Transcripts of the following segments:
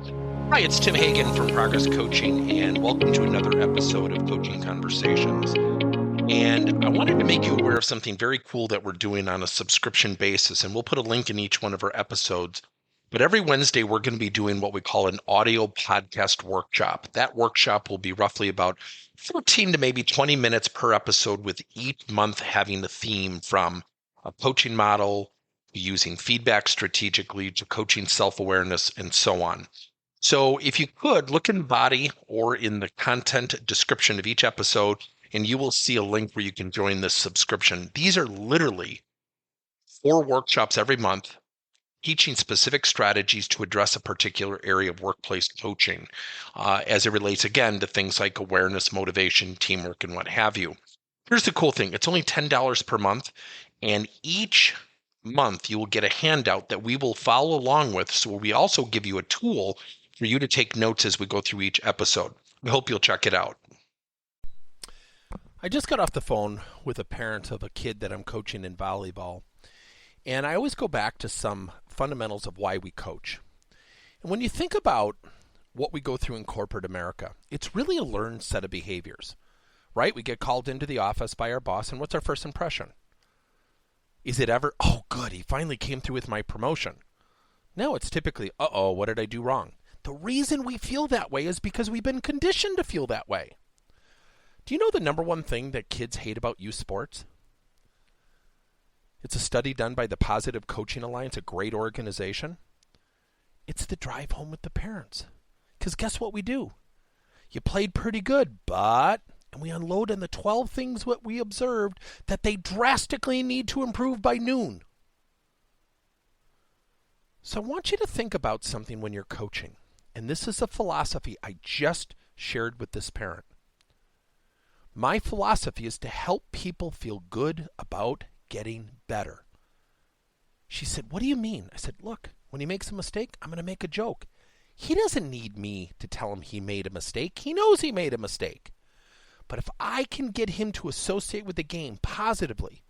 Hi, it's Tim Hagen from Progress Coaching, and welcome to another episode of Coaching Conversations. And I wanted to make you aware of something very cool that we're doing on a subscription basis, and we'll put a link in each one of our episodes. But every Wednesday, we're going to be doing what we call an audio podcast workshop. That workshop will be roughly about 14 to maybe 20 minutes per episode, with each month having a theme from a coaching model, using feedback strategically, to coaching self-awareness, and so on. So if you could, look in the body or in the content description of each episode, and you will see a link where you can join this subscription. These are literally 4 workshops every month, teaching specific strategies to address a particular area of workplace coaching, as it relates, again, to things like awareness, motivation, teamwork, and what have you. Here's the cool thing. It's only $10 per month, and each month you will get a handout that we will follow along with. So we also give you a tool for you to take notes as we go through each episode. We hope you'll check it out. I just got off the phone with a parent of a kid that I'm coaching in volleyball, and I always go back to some fundamentals of why we coach. And when you think about what we go through in corporate America, it's really a learned set of behaviors, right? We get called into the office by our boss, and what's our first impression? Is it ever, oh, good, he finally came through with my promotion? No, it's typically, uh-oh, what did I do wrong? The reason we feel that way is because we've been conditioned to feel that way. Do you know the number one thing that kids hate about youth sports? It's a study done by the Positive Coaching Alliance, a great organization. It's the drive home with the parents. Because guess what we do? You played pretty good, and we unload on the 12 things what we observed that they drastically need to improve by noon. So I want you to think about something when you're coaching. And this is a philosophy I just shared with this parent. My philosophy is to help people feel good about getting better. She said, what do you mean? I said, look, when he makes a mistake, I'm going to make a joke. He doesn't need me to tell him he made a mistake. He knows he made a mistake. But if I can get him to associate with the game positively,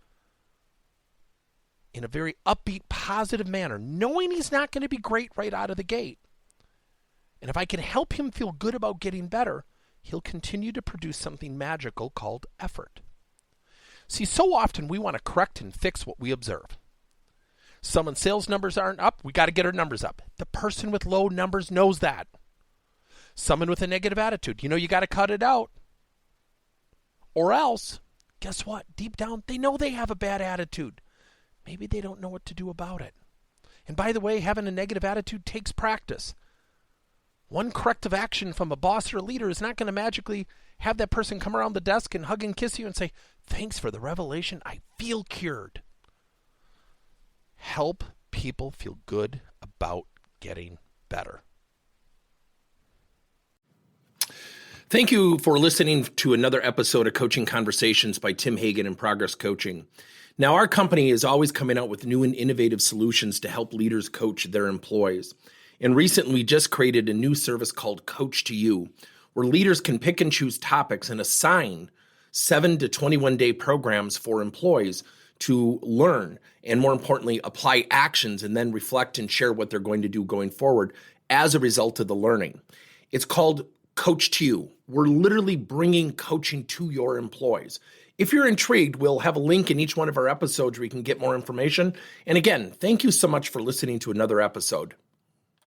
in a very upbeat, positive manner, knowing he's not going to be great right out of the gate, and if I can help him feel good about getting better, he'll continue to produce something magical called effort. See, so often we want to correct and fix what we observe. Someone's sales numbers aren't up, we got to get our numbers up. The person with low numbers knows that. Someone with a negative attitude, you got to cut it out. Or else, guess what? Deep down, they know they have a bad attitude. Maybe they don't know what to do about it. And by the way, having a negative attitude takes practice. One corrective action from a boss or a leader is not going to magically have that person come around the desk and hug and kiss you and say, thanks for the revelation, I feel cured. Help people feel good about getting better. Thank you for listening to another episode of Coaching Conversations by Tim Hagen and Progress Coaching. Now, our company is always coming out with new and innovative solutions to help leaders coach their employees. And recently, we just created a new service called Coach to You, where leaders can pick and choose topics and assign 7 to 21-day programs for employees to learn and, more importantly, apply actions and then reflect and share what they're going to do going forward as a result of the learning. It's called Coach to You. We're literally bringing coaching to your employees. If you're intrigued, we'll have a link in each one of our episodes where you can get more information. And again, thank you so much for listening to another episode.